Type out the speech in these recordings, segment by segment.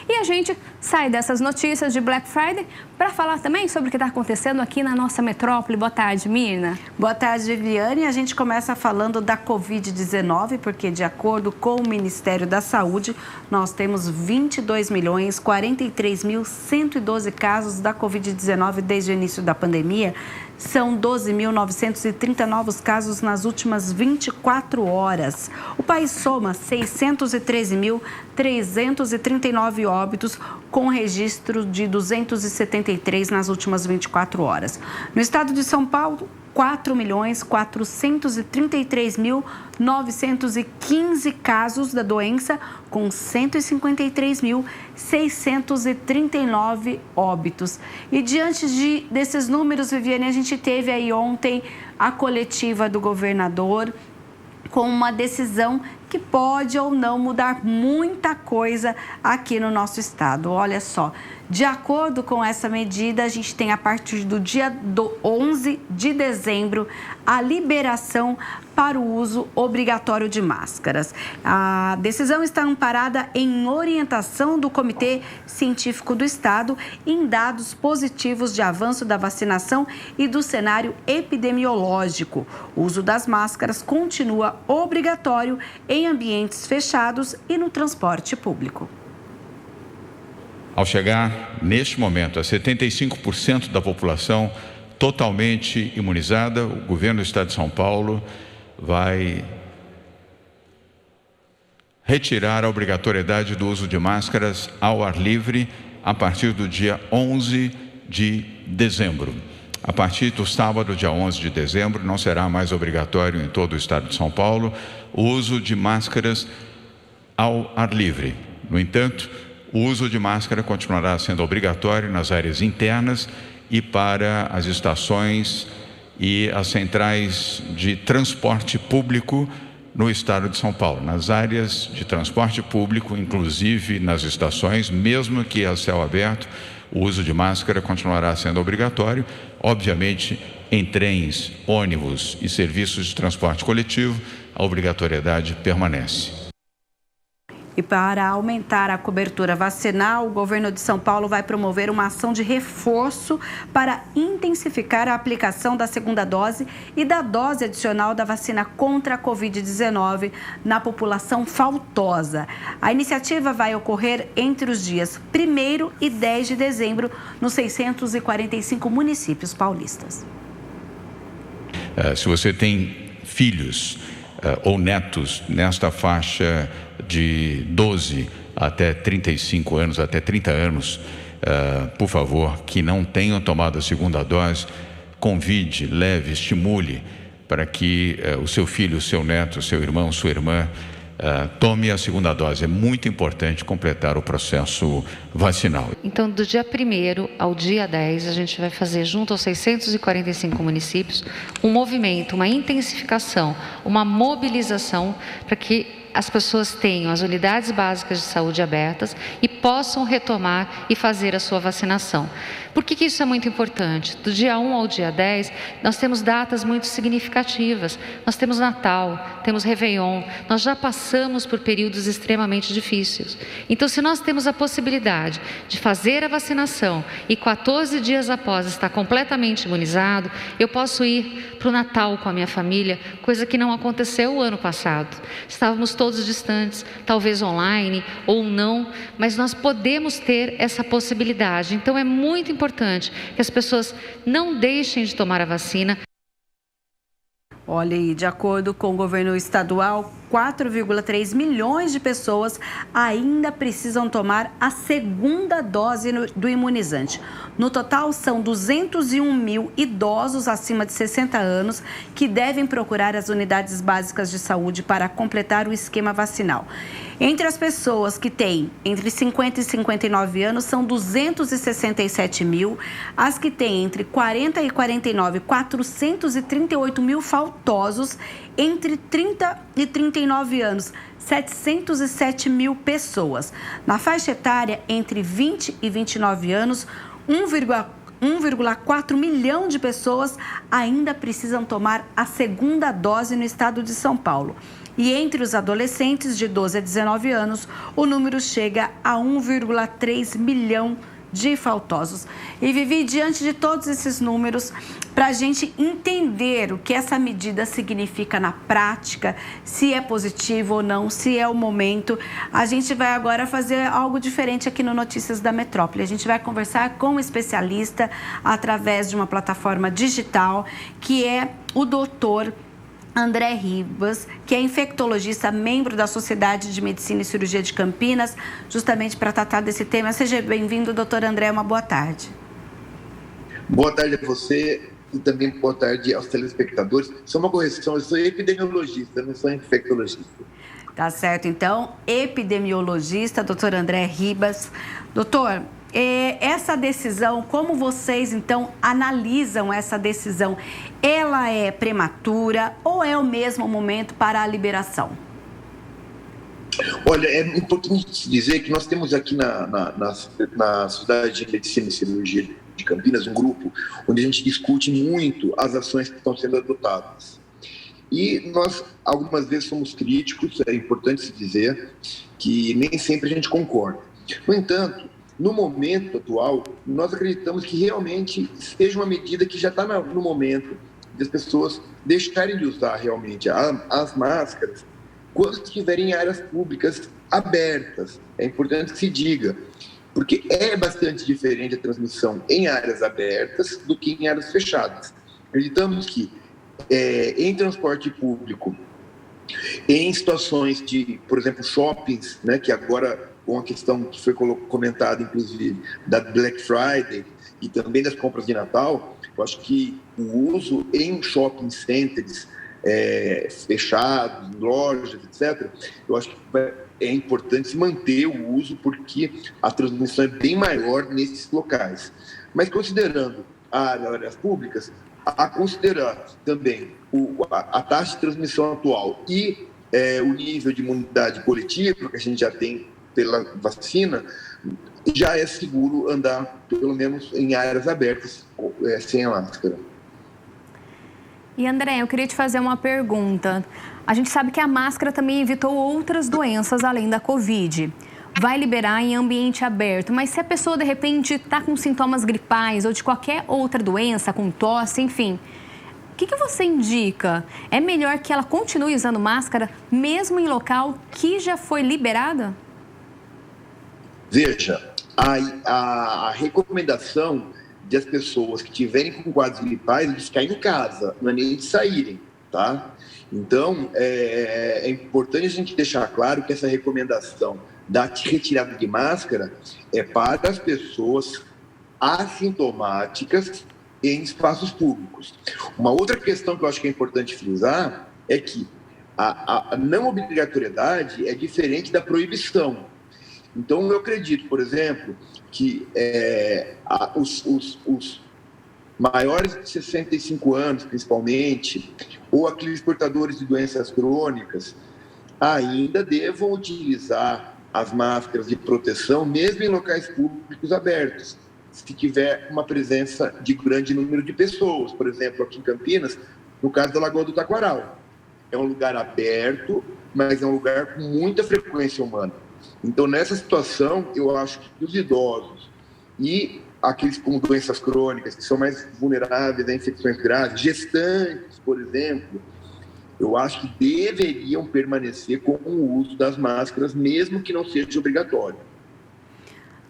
E a gente sai dessas notícias de Black Friday para falar também sobre o que está acontecendo aqui na nossa metrópole. Boa tarde, Mirna. Boa tarde, Viviane. A gente começa falando da Covid-19, porque de acordo com o Ministério da Saúde, nós temos 22.043.112 casos da Covid-19 desde o início da pandemia. São 12.930 novos casos nas últimas 24 horas. O país soma 613.339 óbitos, com registro de 273 nas últimas 24 horas. No estado de São Paulo, 4.433.915 casos da doença, com 153.639 óbitos. E diante desses números, Viviane, a gente teve aí ontem a coletiva do governador com uma decisão que pode ou não mudar muita coisa aqui no nosso estado. Olha só, de acordo com essa medida, a gente tem a partir do dia 11 de dezembro a liberação para o uso obrigatório de máscaras. A decisão está amparada em orientação do Comitê Científico do Estado em dados positivos de avanço da vacinação e do cenário epidemiológico. O uso das máscaras continua obrigatório em ambientes fechados e no transporte público. Ao chegar, neste momento, a 75% da população totalmente imunizada, o governo do Estado de São Paulo vai retirar a obrigatoriedade do uso de máscaras ao ar livre a partir do dia 11 de dezembro. A partir do sábado, dia 11 de dezembro, não será mais obrigatório em todo o Estado de São Paulo o uso de máscaras ao ar livre. No entanto, o uso de máscara continuará sendo obrigatório nas áreas internas e para as estações e as centrais de transporte público no estado de São Paulo. Nas áreas de transporte público, inclusive nas estações, mesmo que a céu aberto, o uso de máscara continuará sendo obrigatório. Obviamente, em trens, ônibus e serviços de transporte coletivo, a obrigatoriedade permanece. E para aumentar a cobertura vacinal, o governo de São Paulo vai promover uma ação de reforço para intensificar a aplicação da segunda dose e da dose adicional da vacina contra a Covid-19 na população faltosa. A iniciativa vai ocorrer entre os dias 1º e 10 de dezembro nos 645 municípios paulistas. Se você tem filhos ou netos nesta faixa de 12 até 35 anos, até 30 anos, por favor, que não tenham tomado a segunda dose, convide, leve, estimule para que o seu filho, o seu neto, o seu irmão, sua irmã, tome a segunda dose. É muito importante completar o processo vacinal. Então, do dia 1º ao dia 10, a gente vai fazer, junto aos 645 municípios, um movimento, uma intensificação, uma mobilização para que as pessoas tenham as unidades básicas de saúde abertas e possam retomar e fazer a sua vacinação. Por que isso é muito importante? Do dia 1 ao dia 10, nós temos datas muito significativas. Nós temos Natal, temos Réveillon, nós já passamos por períodos extremamente difíceis. Então, se nós temos a possibilidade de fazer a vacinação e 14 dias após estar completamente imunizado, eu posso ir para o Natal com a minha família, coisa que não aconteceu o ano passado. Estávamos todos distantes, talvez online ou não, mas nós podemos ter essa possibilidade. Então, é muito importante que as pessoas não deixem de tomar a vacina. Olha aí, de acordo com o governo estadual, 4,3 milhões de pessoas ainda precisam tomar a segunda dose do imunizante. No total, são 201 mil idosos acima de 60 anos que devem procurar as unidades básicas de saúde para completar o esquema vacinal. Entre as pessoas que têm entre 50 e 59 anos, são 267 mil. As que têm entre 40 e 49, 438 mil faltosos. Entre 30 e 39 anos, 707 mil pessoas. Na faixa etária, entre 20 e 29 anos, 1,4 milhão de pessoas ainda precisam tomar a segunda dose no estado de São Paulo. E entre os adolescentes de 12 a 19 anos, o número chega a 1,3 milhão de faltosos. E Vivi, diante de todos esses números, para a gente entender o que essa medida significa na prática, se é positivo ou não, se é o momento, a gente vai agora fazer algo diferente aqui no Notícias da Metrópole. A gente vai conversar com um especialista através de uma plataforma digital, que é o doutor André Ribas, que é infectologista, membro da Sociedade de Medicina e Cirurgia de Campinas, justamente para tratar desse tema. Seja bem-vindo, doutor André, uma boa tarde. Boa tarde a você e também boa tarde aos telespectadores. Só uma correção, eu sou epidemiologista, não sou infectologista. Tá certo, então, epidemiologista, doutor André Ribas. Doutor, essa decisão, como vocês, então, analisam essa decisão? Ela é prematura ou é o mesmo momento para a liberação? Olha, é importante dizer que nós temos aqui na Sociedade de Medicina e Cirurgia de Campinas um grupo onde a gente discute muito as ações que estão sendo adotadas. E nós, algumas vezes, somos críticos, é importante se dizer que nem sempre a gente concorda. No entanto, no momento atual, nós acreditamos que realmente seja uma medida que já está no momento das pessoas deixarem de usar realmente as máscaras quando estiverem em áreas públicas abertas. É importante que se diga, porque é bastante diferente a transmissão em áreas abertas do que em áreas fechadas. Acreditamos que em transporte público, em situações de, por exemplo, shoppings, né, que agora com a questão que foi comentada, inclusive, da Black Friday e também das compras de Natal, eu acho que o uso em shopping centers fechados, lojas, etc., eu acho que é importante se manter o uso porque a transmissão é bem maior nesses locais. Mas considerando as áreas públicas, a considerar também a taxa de transmissão atual e o nível de imunidade coletiva que a gente já tem pela vacina, já é seguro andar, pelo menos em áreas abertas, sem a máscara. E André, eu queria te fazer uma pergunta. A gente sabe que a máscara também evitou outras doenças além da Covid. Vai liberar em ambiente aberto, mas se a pessoa de repente está com sintomas gripais ou de qualquer outra doença, com tosse, enfim, o que você indica? É melhor que ela continue usando máscara mesmo em local que já foi liberado? Veja, a recomendação de as pessoas que tiverem com quadros gripais é de ficar em casa, não é nem de saírem, tá? Então, é importante a gente deixar claro que essa recomendação da retirada de máscara é para as pessoas assintomáticas em espaços públicos. Uma outra questão que eu acho que é importante frisar é que a não obrigatoriedade é diferente da proibição. Então, eu acredito, por exemplo, que os maiores de 65 anos, principalmente, ou aqueles portadores de doenças crônicas, ainda devam utilizar as máscaras de proteção, mesmo em locais públicos abertos, se tiver uma presença de grande número de pessoas. Por exemplo, aqui em Campinas, no caso da Lagoa do Taquaral. É um lugar aberto, mas é um lugar com muita frequência humana. Então, nessa situação, eu acho que os idosos e aqueles com doenças crônicas, que são mais vulneráveis a infecções graves, gestantes, por exemplo, eu acho que deveriam permanecer com o uso das máscaras, mesmo que não seja obrigatório.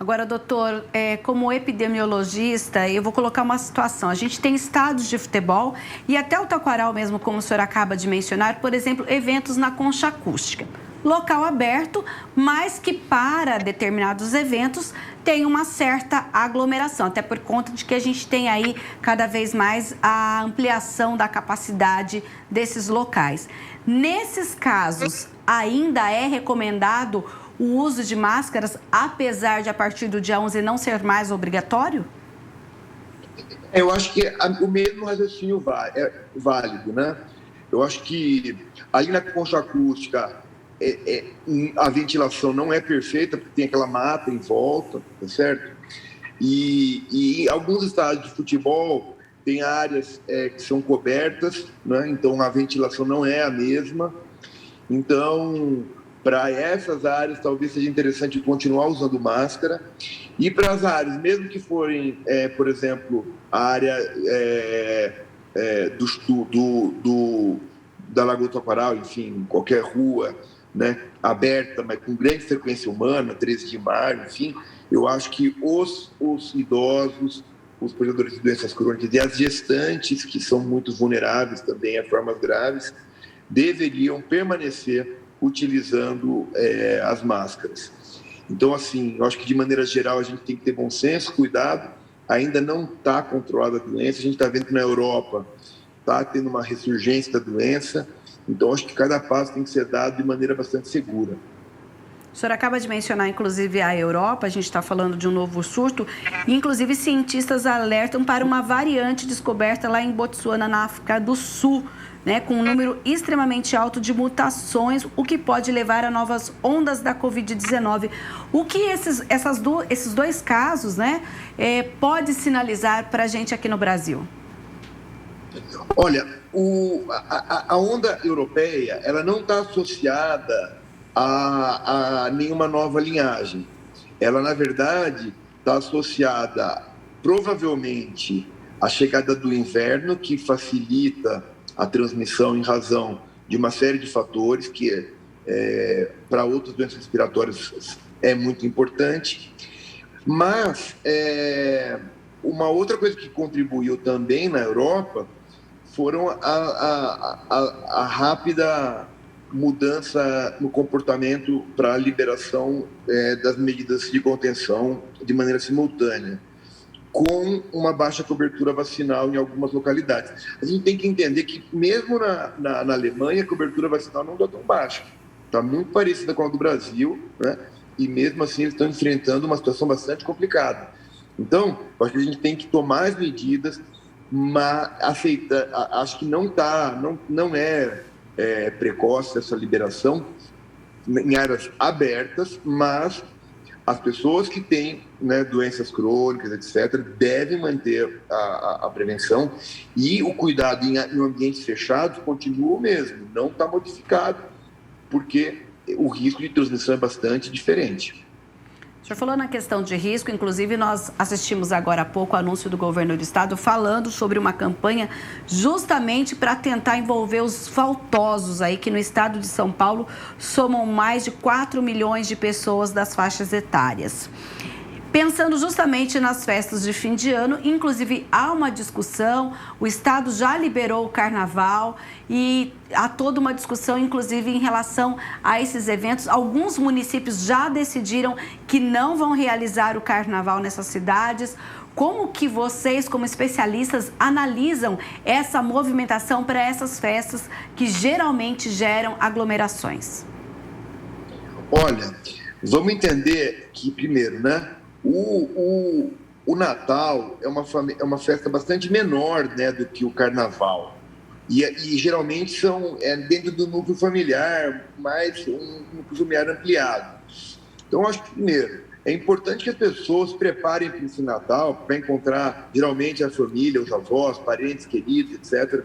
Agora, doutor, como epidemiologista, eu vou colocar uma situação. A gente tem estádios de futebol e até o Taquaral mesmo, como o senhor acaba de mencionar, por exemplo, eventos na concha acústica. Local aberto, mas que para determinados eventos tem uma certa aglomeração, até por conta de que a gente tem aí cada vez mais a ampliação da capacidade desses locais. Nesses casos, ainda é recomendado o uso de máscaras, apesar de a partir do dia 11 não ser mais obrigatório? Eu acho que o mesmo raciocínio é válido, né? Eu acho que ali na concha acústica a ventilação não é perfeita, porque tem aquela mata em volta, tá certo? E alguns estádios de futebol tem áreas que são cobertas, né? Então a ventilação não é a mesma. Então, para essas áreas, talvez seja interessante continuar usando máscara. E para as áreas, mesmo que forem, por exemplo, a área da Lagoa do Taquaral, enfim, qualquer rua, né, aberta, mas com grande frequência humana, 13 de maio, enfim, eu acho que os idosos, os portadores de doenças crônicas e as gestantes, que são muito vulneráveis também a formas graves, deveriam permanecer utilizando as máscaras. Então, assim, eu acho que de maneira geral a gente tem que ter bom senso, cuidado. Ainda não está controlada a doença, a gente está vendo que na Europa está tendo uma ressurgência da doença, então acho que cada passo tem que ser dado de maneira bastante segura. O senhor acaba de mencionar, inclusive, a Europa, a gente está falando de um novo surto, e, inclusive, cientistas alertam para uma variante descoberta lá em Botsuana, na África do Sul, né, com um número extremamente alto de mutações, o que pode levar a novas ondas da Covid-19. O que esses dois casos, né, pode sinalizar para a gente aqui no Brasil? Olha, a onda europeia, ela não está associada a nenhuma nova linhagem. Ela, na verdade, está associada, provavelmente, à chegada do inverno, que facilita a transmissão em razão de uma série de fatores que, para outras doenças respiratórias, é muito importante. Mas uma outra coisa que contribuiu também na Europa foram a rápida mudança no comportamento para a liberação das medidas de contenção de maneira simultânea, com uma baixa cobertura vacinal em algumas localidades. A gente tem que entender que mesmo na Alemanha a cobertura vacinal não está tão baixa, está muito parecida com a do Brasil, né? E mesmo assim eles estão enfrentando uma situação bastante complicada. Então, eu acho que a gente tem que tomar as medidas, mas acho que não é precoce essa liberação em áreas abertas, mas as pessoas que têm, né, doenças crônicas, etc., devem manter a prevenção, e o cuidado em ambientes fechados continua o mesmo, não está modificado, porque o risco de transmissão é bastante diferente. O senhor falou na questão de risco, inclusive nós assistimos agora há pouco o anúncio do governo do estado falando sobre uma campanha justamente para tentar envolver os faltosos aí, que no estado de São Paulo somam mais de 4 milhões de pessoas das faixas etárias. Pensando justamente nas festas de fim de ano, inclusive há uma discussão, o estado já liberou o carnaval e há toda uma discussão, inclusive, em relação a esses eventos. Alguns municípios já decidiram que não vão realizar o carnaval nessas cidades. Como que vocês, como especialistas, analisam essa movimentação para essas festas que geralmente geram aglomerações? Olha, vamos entender que, primeiro, né? O Natal é uma festa bastante menor, né, do que o Carnaval. E geralmente são dentro do núcleo familiar, mais um núcleo familiar ampliado. Então, acho que, primeiro, é importante que as pessoas se preparem para esse Natal, para encontrar, geralmente, a família, os avós, parentes, queridos, etc.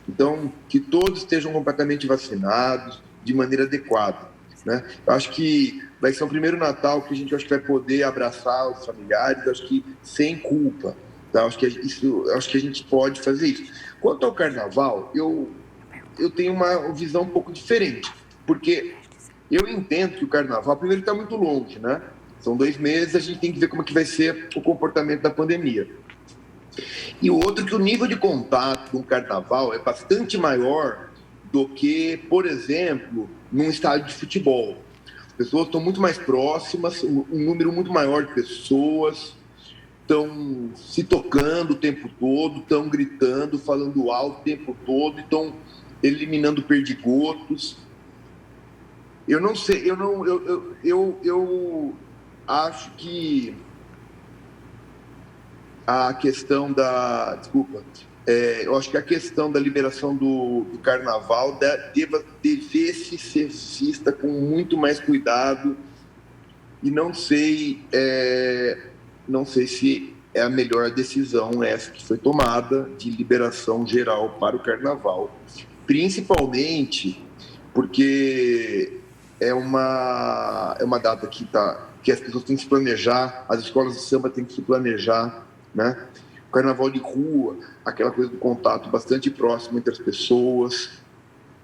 Então, que todos estejam completamente vacinados de maneira adequada, né? Eu acho que vai ser o primeiro Natal que a gente vai poder abraçar os familiares, acho que sem culpa, tá? Acho que a gente pode fazer isso. Quanto ao Carnaval, eu tenho uma visão um pouco diferente, porque eu entendo que o Carnaval, primeiro, está muito longe, né? São 2 meses, a gente tem que ver como é que vai ser o comportamento da pandemia. E o outro, que o nível de contato do Carnaval é bastante maior do que, por exemplo, num estádio de futebol. As pessoas estão muito mais próximas, um número muito maior de pessoas estão se tocando o tempo todo, estão gritando, falando alto o tempo todo, estão eliminando perdigotos. Eu não sei, eu acho que a questão eu acho que a questão da liberação do Carnaval devesse ser vista com muito mais cuidado, e não sei se é a melhor decisão essa que foi tomada de liberação geral para o Carnaval, principalmente porque é uma data que as pessoas têm que se planejar, as escolas de samba têm que se planejar, né? O carnaval de rua, aquela coisa do contato bastante próximo entre as pessoas.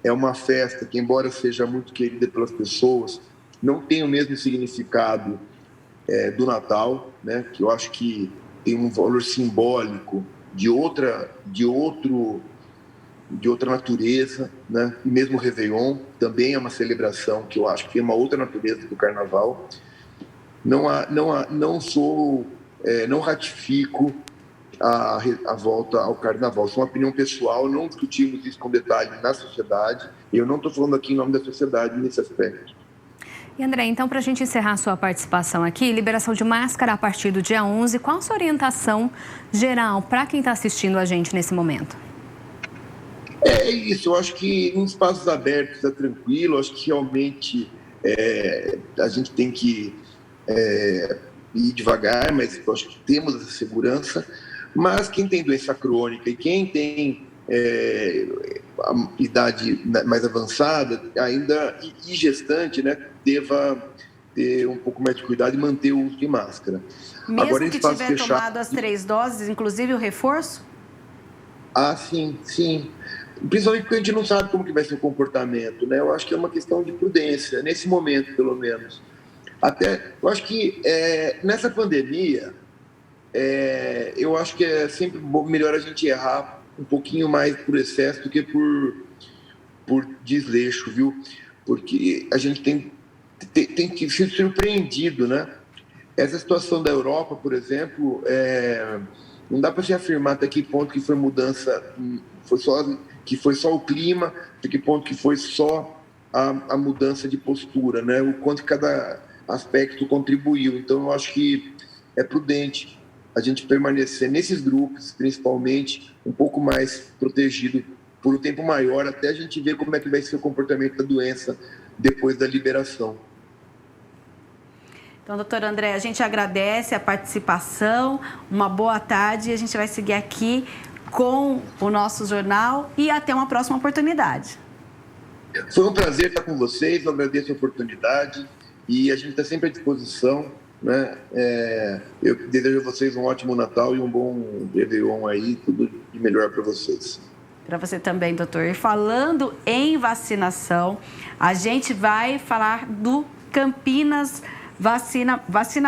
É uma festa que, embora seja muito querida pelas pessoas, não tem o mesmo significado do Natal, né? Que eu acho que tem um valor simbólico de outra natureza, né? E mesmo o Réveillon também é uma celebração que eu acho que tem uma outra natureza do Carnaval. Não ratifico a volta ao Carnaval. Isso é uma opinião pessoal, não discutimos isso com detalhe na sociedade. Eu não estou falando aqui em nome da sociedade nesse aspecto. E André, então, para a gente encerrar a sua participação aqui, liberação de máscara a partir do dia 11, qual a sua orientação geral para quem está assistindo a gente nesse momento? É isso, eu acho que em espaços abertos é tranquilo, acho que realmente a gente tem que ir devagar, mas eu acho que temos essa segurança. Mas quem tem doença crônica e quem tem a idade mais avançada ainda e gestante, né, deva ter um pouco mais de cuidado e manter o uso de máscara. Mesmo agora, que tiver tomado as 3 doses, inclusive o reforço? Ah, sim. Principalmente porque a gente não sabe como que vai ser o comportamento, né? Eu acho que é uma questão de prudência, nesse momento, pelo menos. Eu acho que nessa pandemia, eu acho que é sempre melhor a gente errar um pouquinho mais por excesso do que por desleixo, viu? Porque a gente tem que ser surpreendido, né? Essa situação da Europa, por exemplo, não dá para se afirmar até que ponto que foi mudança, que foi só o clima, até que ponto que foi só a mudança de postura, né? O quanto cada aspecto contribuiu. Então, eu acho que é prudente a gente permanecer nesses grupos, principalmente, um pouco mais protegido por um tempo maior, até a gente ver como é que vai ser o comportamento da doença depois da liberação. Então, doutor André, a gente agradece a participação, uma boa tarde e a gente vai seguir aqui com o nosso jornal e até uma próxima oportunidade. Foi um prazer estar com vocês, eu agradeço a oportunidade e a gente está sempre à disposição, né? Eu desejo a vocês um ótimo Natal e um bom Réveillon aí, tudo de melhor para vocês. Para você também, doutor. E falando em vacinação, a gente vai falar do Campinas Vacina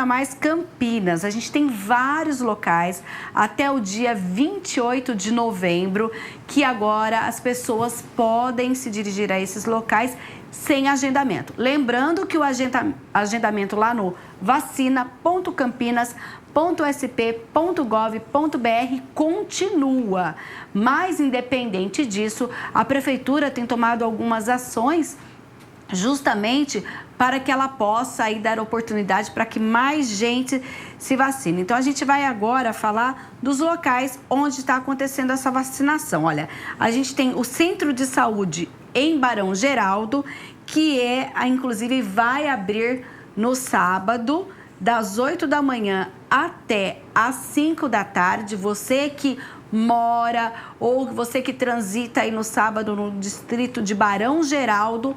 Mais Campinas. A gente tem vários locais até o dia 28 de novembro, que agora as pessoas podem se dirigir a esses locais sem agendamento. Lembrando que o agendamento lá no vacina.campinas.sp.gov.br continua. Mas, independente disso, a Prefeitura tem tomado algumas ações justamente para que ela possa aí dar oportunidade para que mais gente se vacine. Então, a gente vai agora falar dos locais onde está acontecendo essa vacinação. Olha, a gente tem o Centro de Saúde em Barão Geraldo, que inclusive vai abrir no sábado, das 8 da manhã até às 5 da tarde. Você que mora ou você que transita aí no sábado no distrito de Barão Geraldo,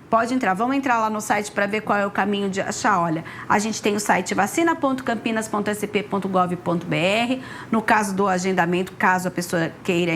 pode entrar. Vamos entrar lá no site para ver qual é o caminho de achar. Olha, a gente tem o site vacina.campinas.sp.gov.br, no caso do agendamento, caso a pessoa queira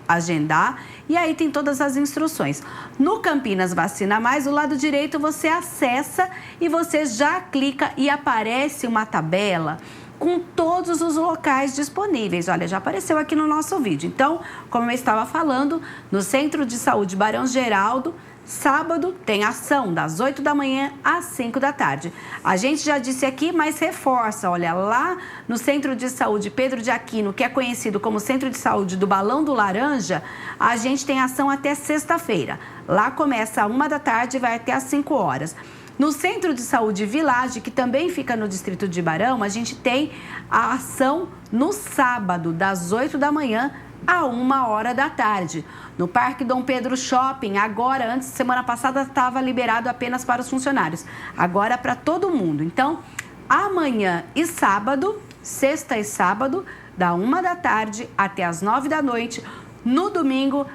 agendar. E aí tem todas as instruções. No Campinas Vacina Mais, do lado direito você acessa e você já clica e aparece uma tabela com todos os locais disponíveis. Olha, já apareceu aqui no nosso vídeo. Então, como eu estava falando, no Centro de Saúde Barão Geraldo, sábado tem ação das 8 da manhã às 5 da tarde. A gente já disse aqui, mas reforça, olha, lá no Centro de Saúde Pedro de Aquino, que é conhecido como Centro de Saúde do Balão do Laranja, a gente tem ação até sexta-feira. Lá começa às 1 da tarde e vai até às 5 horas. No Centro de Saúde Village, que também fica no distrito de Barão, a gente tem a ação no sábado, das 8 da manhã a 1 hora da tarde. No Parque Dom Pedro Shopping, agora, antes, semana passada, estava liberado apenas para os funcionários. Agora, para todo mundo. Então, amanhã e sábado, sexta e sábado, da 1 da tarde até as 9 da noite. No domingo,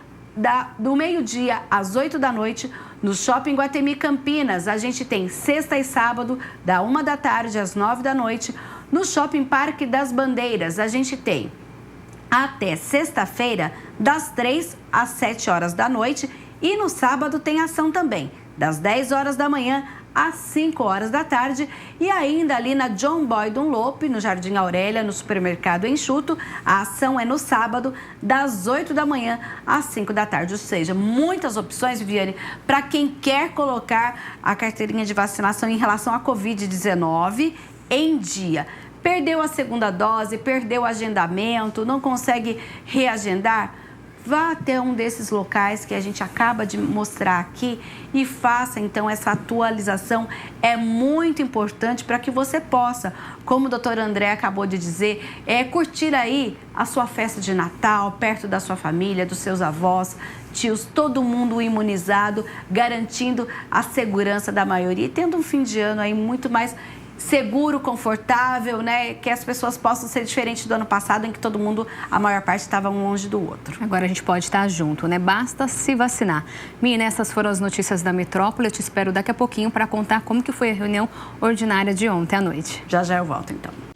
do meio-dia às 8 da noite, No Shopping Iguatemi Campinas, a gente tem sexta e sábado, da 1 da tarde às 9 da noite. No Shopping Parque das Bandeiras, a gente tem até sexta-feira, das 3 às 7 horas da noite. E no sábado tem ação também, das 10 horas da manhã às 5 horas da tarde. E ainda ali na John Boy Dunlop, no Jardim Aurélia, no Supermercado Enxuto, a ação é no sábado, das 8 da manhã às 5 da tarde. Ou seja, muitas opções, Viviane, para quem quer colocar a carteirinha de vacinação em relação à Covid-19 em dia. Perdeu a segunda dose, perdeu o agendamento, não consegue reagendar? Vá até um desses locais que a gente acaba de mostrar aqui e faça então essa atualização. É muito importante para que você possa, como o doutor André acabou de dizer, curtir aí a sua festa de Natal, perto da sua família, dos seus avós, tios, todo mundo imunizado, garantindo a segurança da maioria e tendo um fim de ano aí muito mais seguro, confortável, né? Que as pessoas possam ser diferentes do ano passado, em que todo mundo, a maior parte, estava um longe do outro. Agora a gente pode estar junto, né? Basta se vacinar. Mina, essas foram as notícias da Metrópole. Eu te espero daqui a pouquinho para contar como que foi a reunião ordinária de ontem à noite. Já eu volto, então.